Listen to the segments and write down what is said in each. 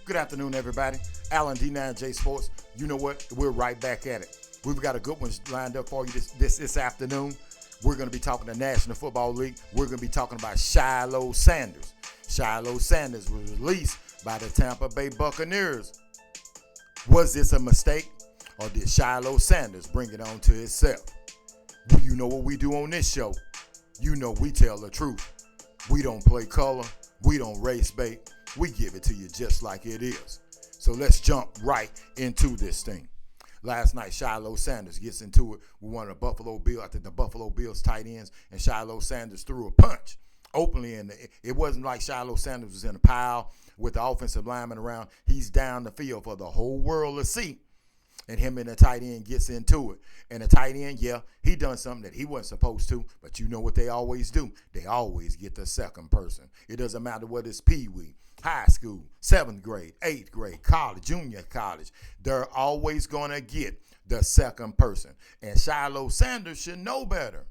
Good afternoon, everybody. Alan D9J Sports. You know what? We're right back at it. We've got a good one lined up for you this afternoon. We're going to be talking the National Football League. We're going to be talking about Shilo Sanders. Shilo Sanders was released by the Tampa Bay Buccaneers. Was this a mistake, or did Shilo Sanders bring it on to himself? Well, you know what we do on this show. You know we tell the truth. We don't play color. We don't race bait. We give it to you just like it is. So let's jump right into this thing. Last night, Shilo Sanders gets into it with one of the Buffalo Bills, I think the Buffalo Bills tight ends, and Shilo Sanders threw a punch openly. It wasn't like Shilo Sanders was in a pile with the offensive lineman around. He's down the field for the whole world to see. And him and the tight end gets into it. And the tight end, yeah, he done something that he wasn't supposed to. But you know what they always do? They always get the second person. It doesn't matter whether it's Pee-wee, high school, 7th grade, 8th grade, college, junior college. They're always going to get the second person. And Shilo Sanders should know better.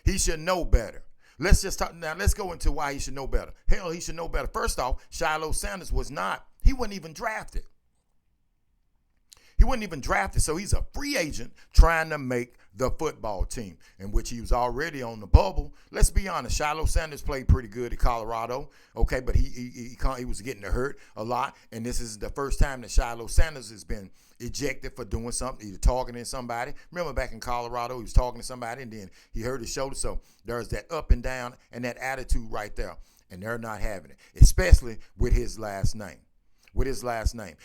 He should know better. Let's just talk now. Let's go into why he should know better. Hell, he should know better. First off, Shilo Sanders he wasn't even drafted. He wasn't even drafted, so he's a free agent trying to make the football team, in which he was already on the bubble. Let's be honest, Shilo Sanders played pretty good at Colorado, okay, but he was getting hurt a lot, and this is the first time that Shilo Sanders has been ejected for doing something, either targeting somebody. Remember back in Colorado, he was talking to somebody, and then he hurt his shoulder, so there's that up and down and that attitude right there, and they're not having it, especially with his last name.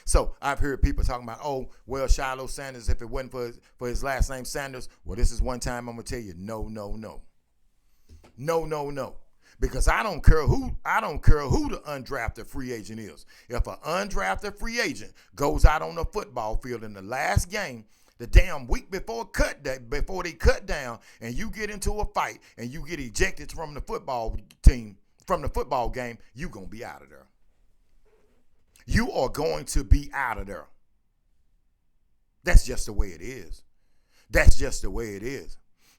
So I've heard people talking about, oh, well, Shilo Sanders, if it wasn't for his last name Sanders, well, this is one time I'm going to tell you, no. Because I don't care who the undrafted free agent is. If an undrafted free agent goes out on the football field in the last game, the damn week before they cut down, and you get into a fight and you get ejected from the football team, from the football game, you're going to be out of there. You are going to be out of there. That's just the way it is.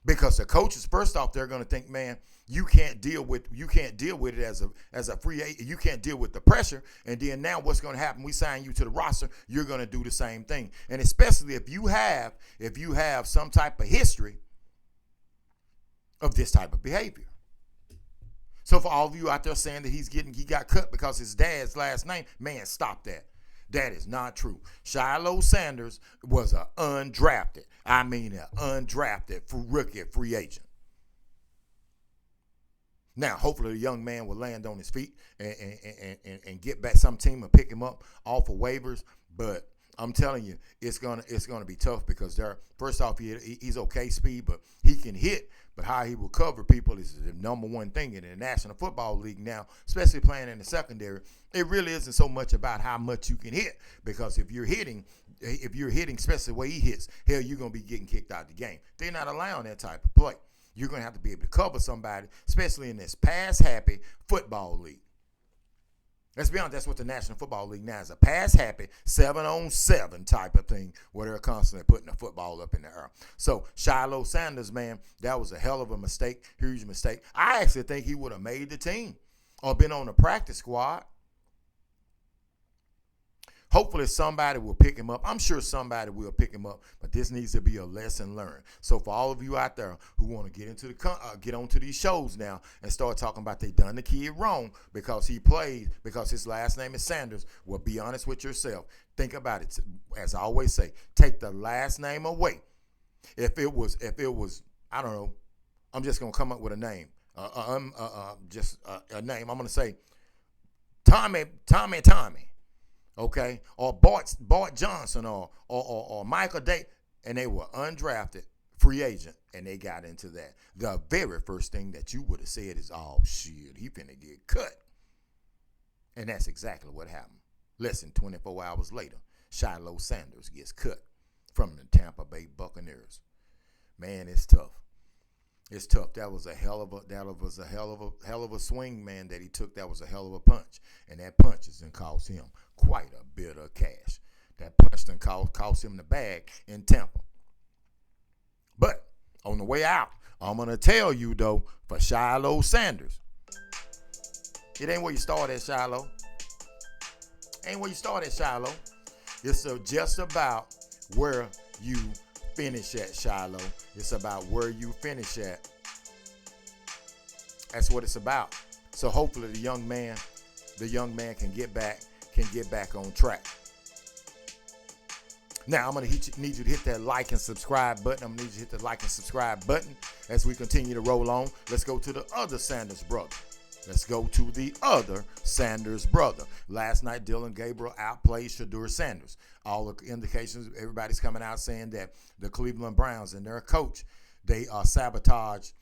Because the coaches, first off, they're going to think, man, you can't deal with it as a free agent. You can't deal with the pressure. And then now what's going to happen? We sign you to the roster. You're going to do the same thing. And especially if you have some type of history of this type of behavior. So for all of you out there saying that he got cut because his dad's last name, man, stop that. That is not true. Shilo Sanders was an undrafted rookie free agent. Now, hopefully the young man will land on his feet and get back. Some team will pick him up off of waivers, but I'm telling you, it's gonna be tough because first off, he's okay speed, but he can hit. But how he will cover people is the number one thing in the National Football League now, especially playing in the secondary. It really isn't so much about how much you can hit, because if you're hitting, especially the way he hits, hell, you're gonna be getting kicked out of the game. They're not allowing that type of play. You're gonna have to be able to cover somebody, especially in this pass-happy football league. Let's be honest, that's what the National Football League now is, a pass-happy 7-on-7 type of thing where they're constantly putting the football up in the air. So Shilo Sanders, man, that was a hell of a mistake, huge mistake. I actually think he would have made the team or been on the practice squad. Hopefully somebody will pick him up. I'm sure somebody will pick him up, but this needs to be a lesson learned. So for all of you out there who want to get onto these shows now and start talking about they done the kid wrong because his last name is Sanders, well, be honest with yourself. Think about it. As I always say, take the last name away. If it was, I don't know, I'm just gonna come up with a name. Just a name. I'm gonna say Tommy. Okay, or Bart Johnson or Michael Day, and they were undrafted free agent, and they got into that. The very first thing that you would have said is, oh, shit, he finna get cut. And that's exactly what happened. Less than 24 hours later, Shilo Sanders gets cut from the Tampa Bay Buccaneers. Man, it's tough. It's tough. That was a hell of a swing, man, that he took. That was a hell of a punch. And that punch is going to cost him quite a bit of cash. That punch done cost him the bag in Tampa. But on the way out, I'm going to tell you, though, for Shilo Sanders, it ain't where you start at, Shilo. Ain't where you start at, Shiloh. It's just about where you finish at, Shiloh. It's about where you finish at. That's what it's about. So hopefully the young man can get back on track. Now I'm gonna need you to hit that like and subscribe button. I'm gonna need you to hit the like and subscribe button as we continue to roll on. Let's go to the other Sanders brother. Last night, Dillon Gabriel outplayed Shedeur Sanders. All the indications, everybody's coming out saying that the Cleveland Browns and their coach, they sabotaged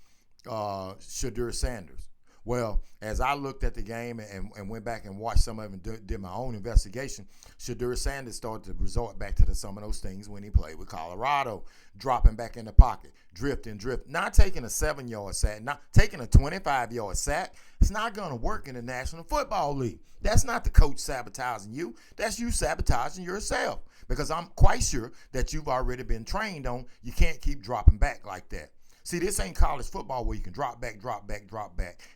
Shedeur Sanders. Well, as I looked at the game and went back and watched some of it and did my own investigation, Shedeur Sanders started to resort back to some of those things when he played with Colorado, dropping back in the pocket, drifting, not taking a 7-yard sack, not taking a 25-yard sack. It's not going to work in the National Football League. That's not the coach sabotaging you. That's you sabotaging yourself, because I'm quite sure that you've already been trained on you can't keep dropping back like that. See, this ain't college football where you can drop back,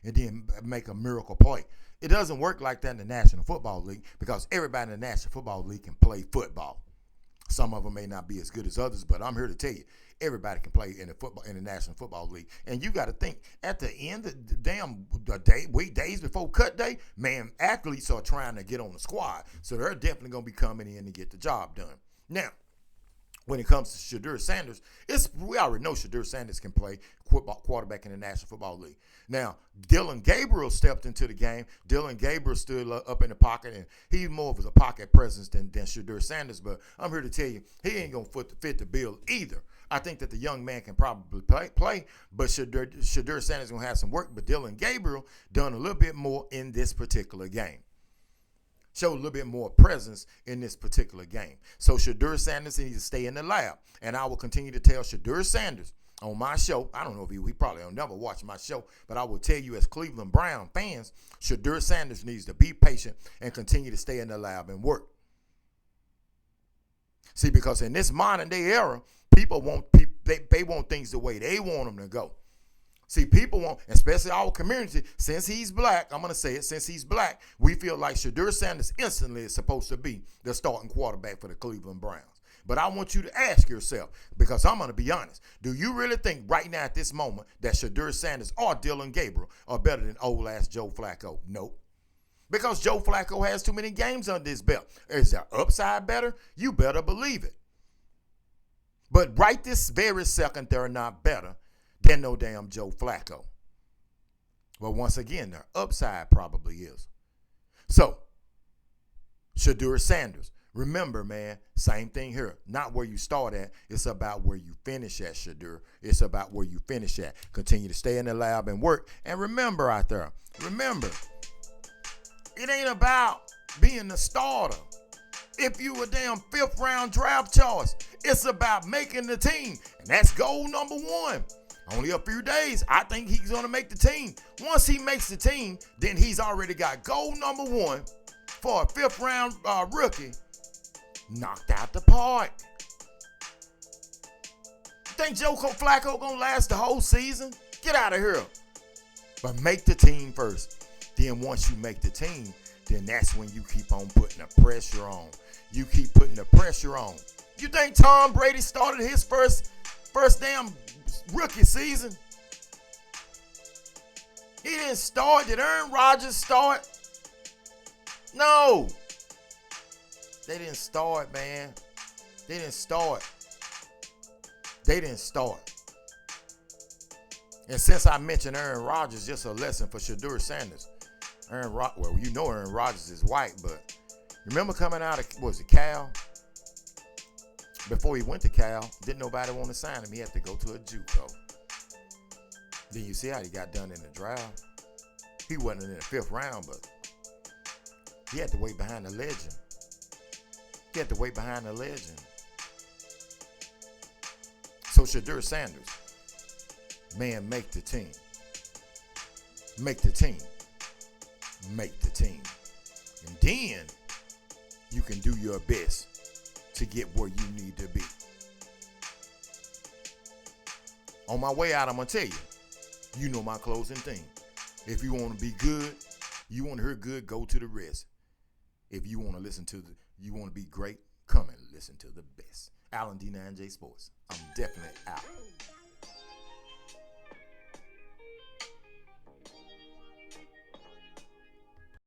and then make a miracle play. It doesn't work like that in the National Football League, because everybody in the National Football League can play football. Some of them may not be as good as others, but I'm here to tell you, everybody can play in the National Football League. And you got to think, at the end of the days before cut day, man, athletes are trying to get on the squad. So they're definitely going to be coming in to get the job done. Now, when it comes to Shedeur Sanders, we already know Shedeur Sanders can play quarterback in the National Football League. Now, Dillon Gabriel stepped into the game. Dillon Gabriel stood up in the pocket, and he's more of a pocket presence than Shedeur Sanders. But I'm here to tell you, he ain't going to fit the bill either. I think that the young man can probably play, but Shedeur Sanders is going to have some work. But Dillon Gabriel done a little bit more in this particular game. Showed a little bit more presence in this particular game. So Shedeur Sanders needs to stay in the lab. And I will continue to tell Shedeur Sanders on my show. I don't know if he probably will never watch my show, but I will tell you, as Cleveland Brown fans, Shedeur Sanders needs to be patient and continue to stay in the lab and work. See, because in this modern day era, people want they want things the way they want them to go. See, people want, especially our community, since he's black, I'm going to say it, since he's black, we feel like Shedeur Sanders instantly is supposed to be the starting quarterback for the Cleveland Browns. But I want you to ask yourself, because I'm going to be honest, do you really think right now at this moment that Shedeur Sanders or Dillon Gabriel are better than old-ass Joe Flacco? Nope. Because Joe Flacco has too many games under his belt. Is their upside better? You better believe it. But right this very second, they're not better than no damn Joe Flacco. But once again, their upside probably is. So, Shedeur Sanders. Remember, man, same thing here. Not where you start at. It's about where you finish at, Shedeur. It's about where you finish at. Continue to stay in the lab and work. And remember out there, it ain't about being the starter. If you a damn 5th round draft choice, it's about making the team. And that's goal number 1. Only a few days, I think he's going to make the team. Once he makes the team, then he's already got goal number 1 for a 5th round rookie knocked out the park. Think Joe Flacco going to last the whole season? Get out of here. But make the team first. Then once you make the team, then that's when you keep on putting the pressure on. You keep putting the pressure on. You think Tom Brady started his first damn rookie season? He didn't start. Did Aaron Rodgers start? No. They didn't start, man. They didn't start. And since I mentioned Aaron Rodgers, just a lesson for Shedeur Sanders. Well, you know Aaron Rodgers is white, but remember coming out of, Cal? Before he went to Cal, didn't nobody want to sign him. He had to go to a JUCO. Then you see how he got done in the draft. He wasn't in the 5th round, but he had to wait behind the legend. So Shedeur Sanders, man, make the team. And then you can do your best to get where you need to be. On my way out, I'm going to tell you, you know my closing thing. If you want to be good, you want to hear good, go to the rest. If you want to you want to be great, come and listen to the best. Alan D9J Sports. I'm definitely out.